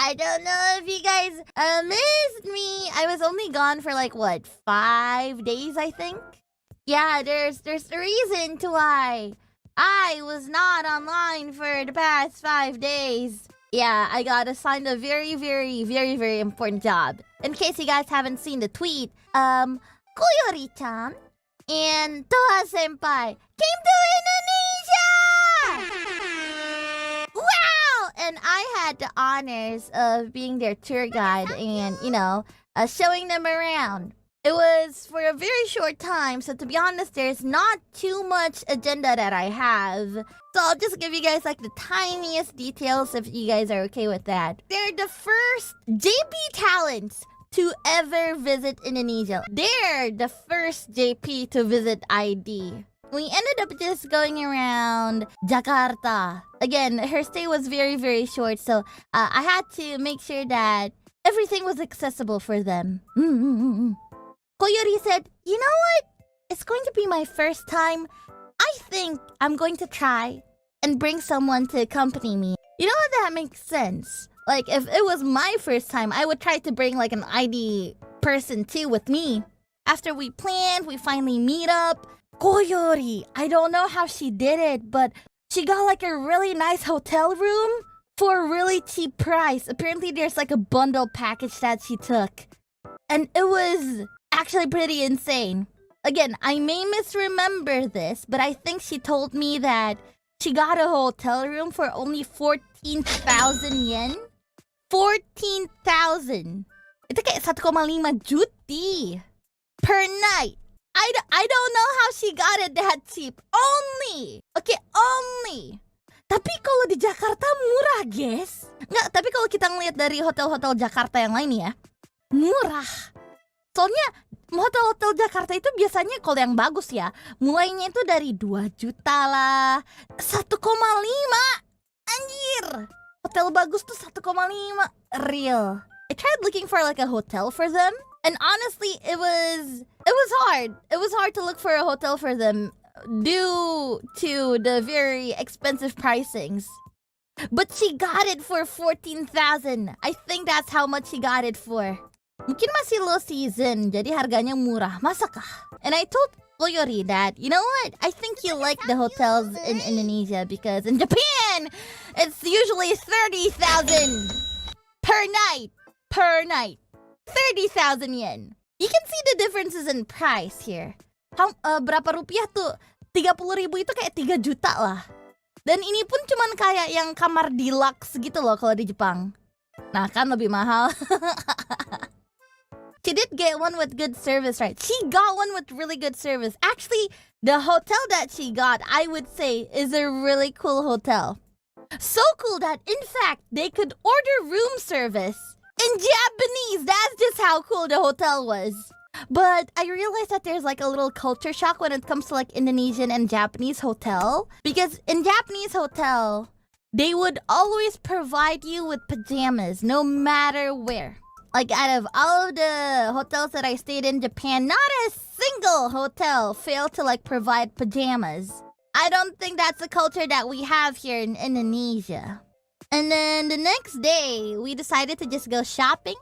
I don't know if you guys missed me. I was only gone for like, what, 5 days, I think? Yeah, there's a reason to why I was not online for the past 5 days. Yeah, I got assigned a very, very, very, very important job. In case you guys haven't seen the tweet, Koyori-chan and Towa Senpai came to Indonesia! Wow! And I had the honors of being their tour guide and, showing them around. It was for a very short time, so to be honest, there's not too much agenda that I have. So I'll just give you guys like the tiniest details if you guys are okay with that. They're the first JP talents to ever visit Indonesia. They're the first JP to visit ID. We ended up just going around Jakarta. Again, her stay was very, very short, so I had to make sure that everything was accessible for them. Koyori said, you know what? It's going to be my first time. I think I'm going to try and bring someone to accompany me. You know what? That makes sense. Like, if it was my first time, I would try to bring like an ID person too with me. After we planned, we finally meet up. Koyori, I don't know how she did it, but she got like a really nice hotel room for a really cheap price. Apparently there's like a bundle package that she took. And it was actually pretty insane. Again, I may misremember this, but I think she told me that she got a hotel room for only 14,000 yen. 14,000. Itu kayak 1,5 juta per night. I don't know how she got it that cheap. Only. Tapi kalau di Jakarta murah, guys. Nggak, tapi kalau kita ngeliat dari hotel-hotel Jakarta yang lain ya, murah. Soalnya hotel-hotel Jakarta itu biasanya kalau yang bagus ya, mulainya itu dari 2 juta lah, 1,5. Anjir. Hotel bagus tuh 1,5. Real. I tried looking for like a hotel for them, and honestly, it was hard. It was hard to look for a hotel for them due to the very expensive pricings. But she got it for 14,000. I think that's how much she got it for. Mungkin masih low season, jadi harganya murah. Masakah? And I told Koyori that, you know what? I think you like the hotels in Indonesia because in Japan, it's usually 30,000 per night. 30,000 yen. You can see the differences in price here. Berapa rupiah tuh? 30.000 itu kayak 3 juta lah. Dan ini pun cuman kayak yang kamar deluxe gitu loh kalau di Jepang. Nah kan lebih mahal. She did get one with good service, right? She got one with really good service. Actually, the hotel that she got, I would say, is a really cool hotel. So cool that, in fact, they could order room service in Japanese. That's just how cool the hotel was. But I realized that there's like a little culture shock when it comes to like Indonesian and Japanese hotel. Because in Japanese hotel, they would always provide you with pajamas, no matter where. Like, out of all of the hotels that I stayed in Japan, not a single hotel failed to, like, provide pajamas. I don't think that's a culture that we have here in Indonesia. And then the next day, we decided to just go shopping.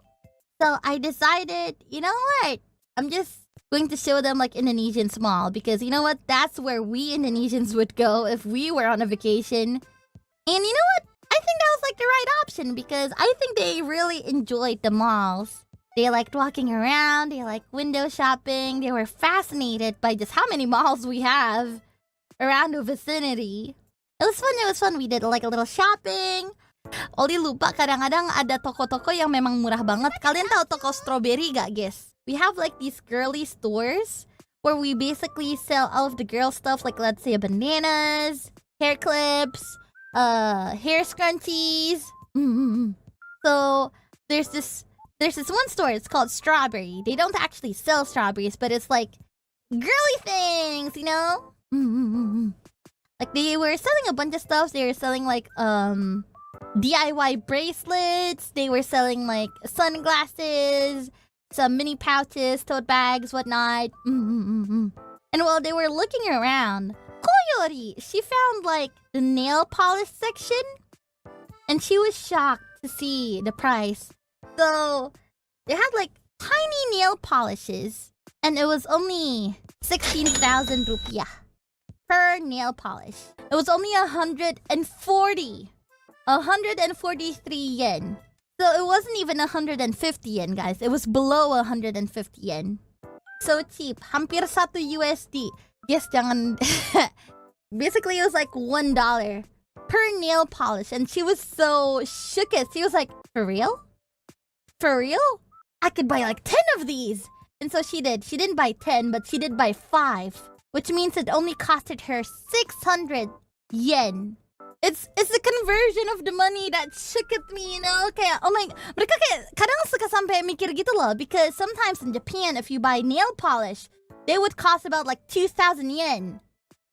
So I decided, you know what? I'm just going to show them, like, Indonesian Mall. Because, you know what? That's where we Indonesians would go if we were on a vacation. And you know what? I think that was like the right option because I think they really enjoyed the malls. They liked walking around, they liked window shopping, they were fascinated by just how many malls we have around the vicinity. It was fun. We did like a little shopping. Ollie lupa kadang-kadang ada toko-toko yang memang murah banget. Kalian tahu toko strawberry gak, guys? We have like these girly stores where we basically sell all of the girl stuff, like let's say bananas, hair clips, hair scrunchies. So there's this one store. It's called Strawberry. They don't actually sell strawberries, but it's like girly things, you know. Like they were selling a bunch of stuff. They were selling like DIY bracelets. They were selling like sunglasses, some mini pouches, tote bags, whatnot. And while they were looking around, Koyori, she found like the nail polish section, and she was shocked to to see the price. So they had like tiny nail polishes, and it was only 16,000 rupiah per nail polish. It was only 143 yen. So it wasn't even 150 yen, guys. It was below 150 yen. So cheap. Hampir 1 USD. Yes, jangan. Basically, it was like $1 per nail polish. And she was so shooketh. She was like, for real? For real? I could buy like 10 of these. And so she did. She didn't buy 10, but she did buy 5. Which means it only costed her 600 yen. It's the conversion of the money that shook at me, you know? Kaya, oh my... Mereka kayak kadang suka sampai mikir gitu loh. Because sometimes in Japan, if you buy nail polish, they would cost about like 2,000 yen.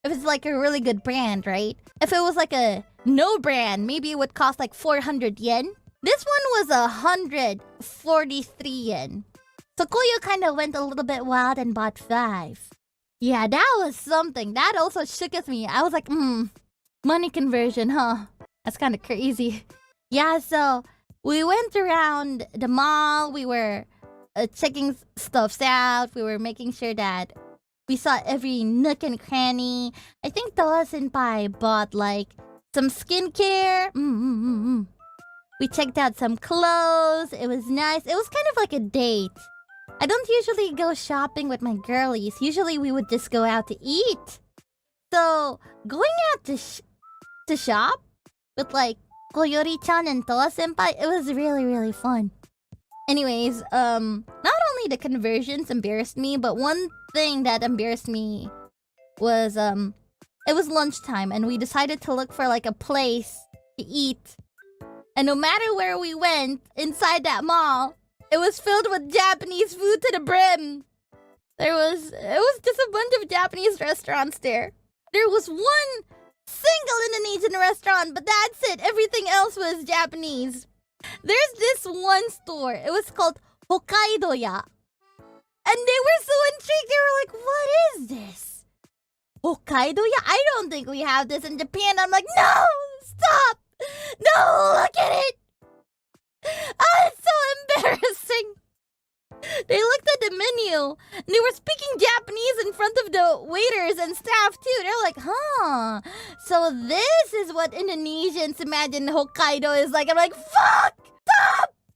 If it's like a really good brand, right? If it was like a no brand, maybe it would cost like 400 yen. This one was 143 yen. So Koyo kind of went a little bit wild and bought 5. Yeah, that was something. That also shook at me. I was like, money conversion, huh? That's kind of crazy. Yeah, so we went around the mall. We were checking stuffs out. We were making sure that we saw every nook and cranny. I think Toa Senpai bought like some skincare. We checked out some clothes. It was nice. It was kind of like a date. I don't usually go shopping with my girlies. Usually we would just go out to eat. So going out to shop with like Koyori-chan and Toa Senpai, it was really, really fun. Anyways, not only the conversions embarrassed me, but one thing that embarrassed me was it was lunchtime and we decided to look for like a place to eat. And no matter where we went inside that mall, it was filled with Japanese food to the brim. It was just a bunch of Japanese restaurants there. There was one single Indonesian restaurant, but that's it. Everything else was Japanese. There's this one store. It was called Hokkaidoya. And they were so intrigued. They were like, what is this? Hokkaidoya? I don't think we have this in Japan. I'm like, no! Stop! No! Look at it! Oh, it's so embarrassing. They looked at the menu. And they were speaking Japanese in front of the waiters and staff too. They're like, huh. So this is what Indonesians imagine Hokkaido is like. I'm like, fuck! Stop!